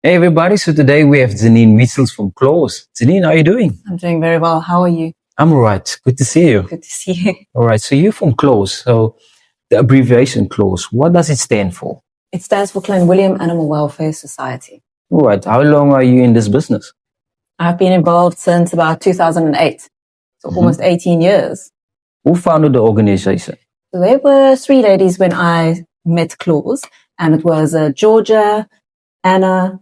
Hey everybody, so today we have Jeanine Mitchell from Close. Jeanine, how are you doing? I'm doing very well. How are you? I'm alright. Good to see you. Good to see you. Alright, so you're from Close. So the abbreviation Close, what does it stand for? It stands for Clanwilliam Animal Welfare Society. Alright, how long are you in this business? I've been involved since about 2008, so almost 18 years. Who founded the organization? So there were three ladies when I met Claus, and it was Georgia, Anna,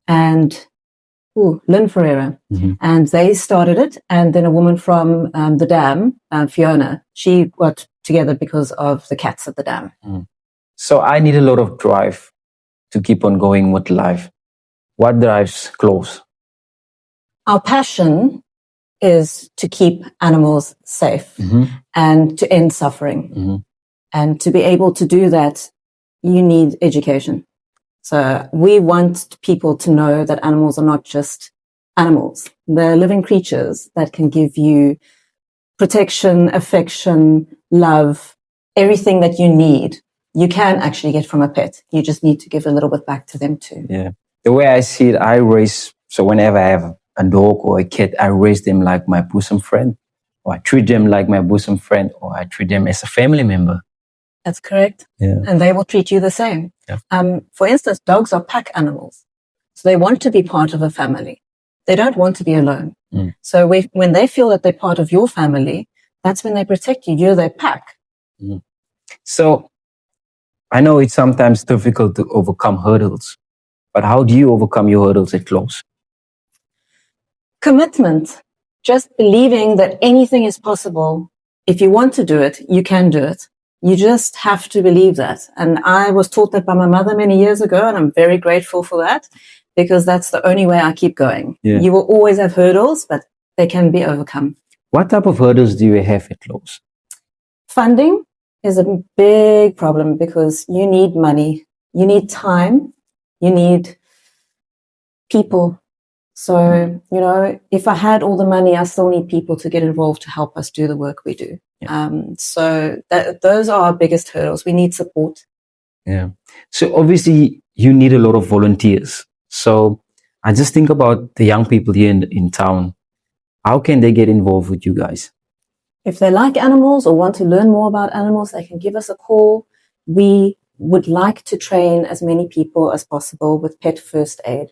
and Lynn Ferreira. And they started it, and then a woman from the dam, Fiona, she got together because of the cats at the dam. So I need a lot of drive to keep on going with life. What drives Close? Our passion is to keep animals safe and to end suffering. And to be able to do that, you need education. So we want people to know that animals are not just animals. They're living creatures that can give you protection, affection, love, everything that you need. You can actually get from a pet. You just need to give a little bit back to them too. Yeah. The way I see it, so whenever I have a dog or a cat, I raise them like my bosom friend, or I treat them like my bosom friend, or I treat them as a family member. That's correct. Yeah. And they will treat you the same. Yeah. For instance, dogs are pack animals. So they want to be part of a family. They don't want to be alone. So when they feel that they're part of your family, that's when they protect you. You're their pack. So I know it's sometimes difficult to overcome hurdles, but how do you overcome your hurdles at Close? Commitment. Just believing that anything is possible. If you want to do it, you can do it. You just have to believe that. And I was taught that by my mother many years ago, and I'm very grateful for that, because that's the only way I keep going. Yeah. You will always have hurdles, but they can be overcome. What type of hurdles do you have at Close? Funding is a big problem because you need money, you need time, you need people. So, if I had all the money, I still need people to get involved to help us do the work we do. Yeah. So those are our biggest hurdles. We need support. Yeah. So obviously you need a lot of volunteers. So I just think about the young people here in town. How can they get involved with you guys? If they like animals or want to learn more about animals, they can give us a call. We would like to train as many people as possible with pet first aid.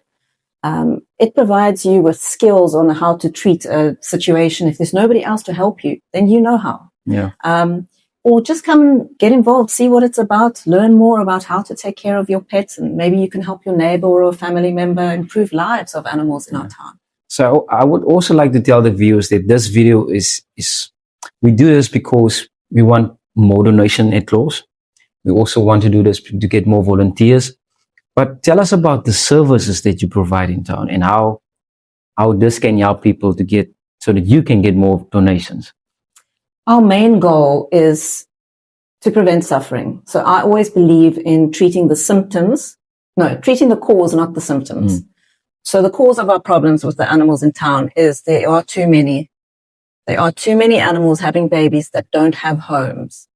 It provides you with skills on how to treat a situation. If there's nobody else to help you, then you know how. Yeah. Or just come and get involved, see what it's about, learn more about how to take care of your pets, and maybe you can help your neighbor or a family member improve lives of animals in our town. So I would also like to tell the viewers that this video is we do this because we want more donation at Close. We also want to do this to get more volunteers. But tell us about the services that you provide in town and how this can help people to get so that you can get more donations. Our main goal is to prevent suffering. So I always believe in treating the cause, not the symptoms. So the cause of our problems with the animals in town is there are too many. There are too many animals having babies that don't have homes.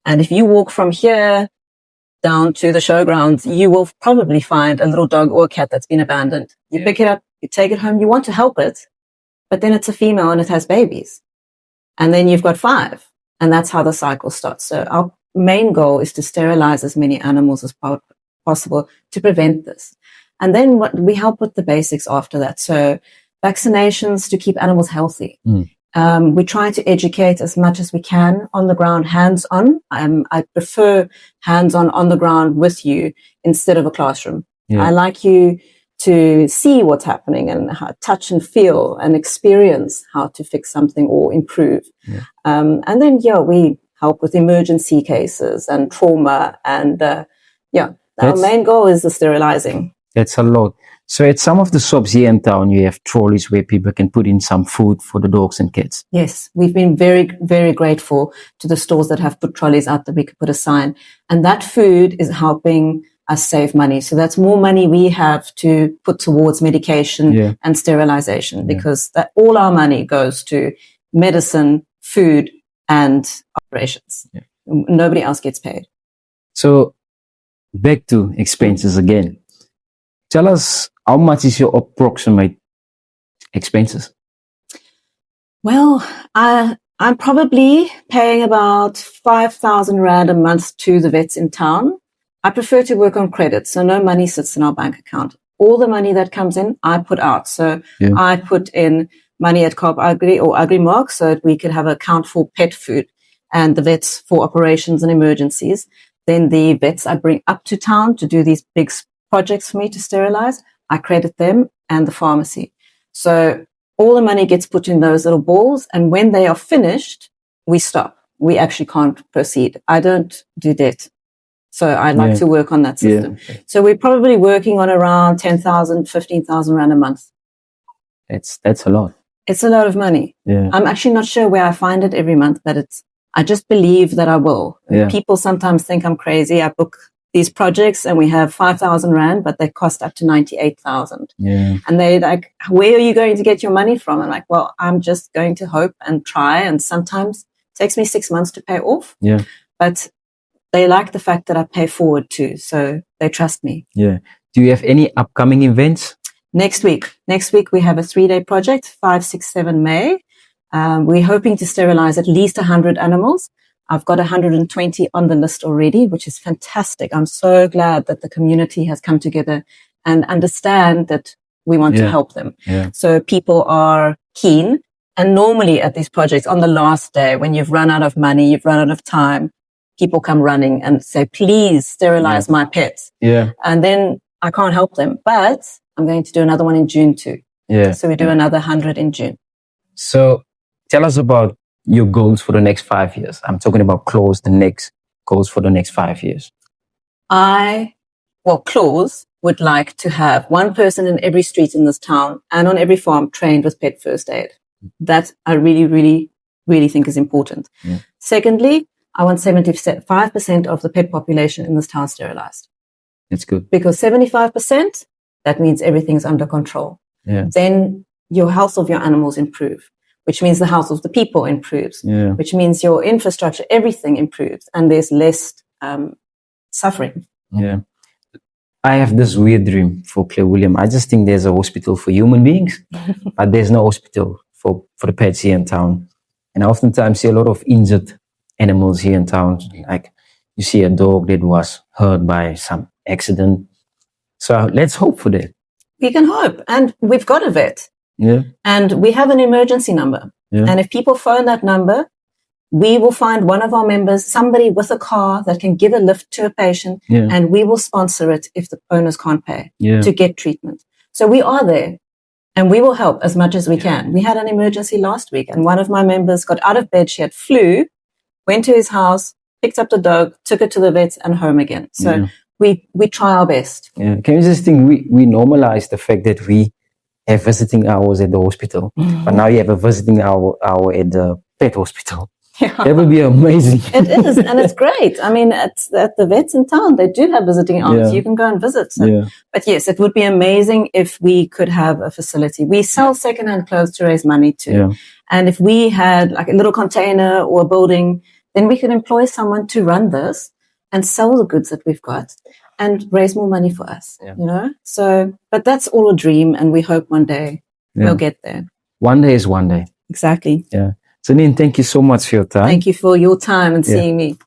And if you walk from here down to the showgrounds, you will probably find a little dog or a cat that's been abandoned. You pick it up, you take it home, you want to help it, but then it's a female and it has babies. And then you've got 5. And that's how the cycle starts. So our main goal is to sterilize as many animals as possible to prevent this. And then we help with the basics after that. So vaccinations to keep animals healthy. We try to educate as much as we can on the ground, hands-on. I prefer hands-on on the ground with you instead of a classroom. Yeah. I like you to see what's happening and touch and feel and experience how to fix something or improve. Yeah. And then, we help with emergency cases and trauma. And, our main goal is the sterilizing. That's a lot. So at some of the shops here in town, you have trolleys where people can put in some food for the dogs and cats. Yes, we've been very, very grateful to the stores that have put trolleys out that we could put a sign. And that food is helping us save money. So that's more money we have to put towards medication and sterilization, because all our money goes to medicine, food, and operations. Yeah. Nobody else gets paid. So back to expenses again. Tell us how much is your approximate expenses? Well, I'm probably paying about 5,000 Rand a month to the vets in town. I prefer to work on credit, so no money sits in our bank account. All the money that comes in, I put out. So I put in money at Coop Agri or Agrimark so that we could have an account for pet food and the vets for operations and emergencies. Then the vets I bring up to town to do these big projects for me to sterilize. I credit them and the pharmacy. So all the money gets put in those little balls. And when they are finished, we stop. We actually can't proceed. I don't do debt. So I like to work on that system. Yeah. So we're probably working on around 10,000, 15,000 Rand a month. That's a lot. It's a lot of money. Yeah. I'm actually not sure where I find it every month, but I just believe that I will. Yeah. People sometimes think I'm crazy. I book these projects and we have 5,000 Rand, but they cost up to 98,000. Yeah. And they like, where are you going to get your money from? I'm like, well, I'm just going to hope and try. And sometimes it takes me 6 months to pay off. Yeah. But they like the fact that I pay forward too. So they trust me. Yeah. Do you have any upcoming events? Next week we have a 3-day project, 5, 6, 7 May. We're hoping to sterilize at least 100 animals. I've got 120 on the list already, which is fantastic. I'm so glad that the community has come together and understand that we want to help them. Yeah. So people are keen. And normally at these projects, on the last day, when you've run out of money, you've run out of time, people come running and say, please sterilize my pets. Yeah. And then I can't help them. But I'm going to do another one in June too. Yeah. So we do another 100 in June. So tell us about your goals for the next 5 years. I'm talking about Claus, the next goals for the next 5 years. Claus would like to have one person in every street in this town and on every farm trained with pet first aid. That I really, really, really think is important. Yeah. Secondly, I want 75% of the pet population in this town sterilized. That's good. Because 75%, that means everything's under control. Yeah. Then your health of your animals improve, which means the health of the people improves, which means your infrastructure, everything improves, and there's less suffering. Yeah. I have this weird dream for Clanwilliam. I just think there's a hospital for human beings, but there's no hospital for the pets here in town. And I oftentimes see a lot of injured animals here in town. Like you see a dog that was hurt by some accident. So let's hope for that. We can hope. And we've got a vet. Yeah. And we have an emergency number. Yeah. And if people phone that number, we will find one of our members, somebody with a car that can give a lift to a patient, and we will sponsor it if the owners can't pay to get treatment. So we are there and we will help as much as we can. We had an emergency last week and one of my members got out of bed. She had flu, went to his house, picked up the dog, took it to the vets and home again. So we try our best. Yeah. Can you just think we normalize the fact that we have visiting hours at the hospital, but now you have a visiting hour at the pet hospital. Yeah. That would be amazing. It is, and it's great. I mean, at the vets in town, they do have visiting hours. You can go and visit. So. But yes, it would be amazing if we could have a facility. We sell secondhand clothes to raise money too. Yeah. And if we had like a little container or a building, then we could employ someone to run this and sell the goods that we've got and raise more money for us, you know? So, but that's all a dream, and we hope one day we'll get there. One day is one day. Exactly. Yeah. Jeanine, thank you so much for your time. Thank you for your time and seeing me.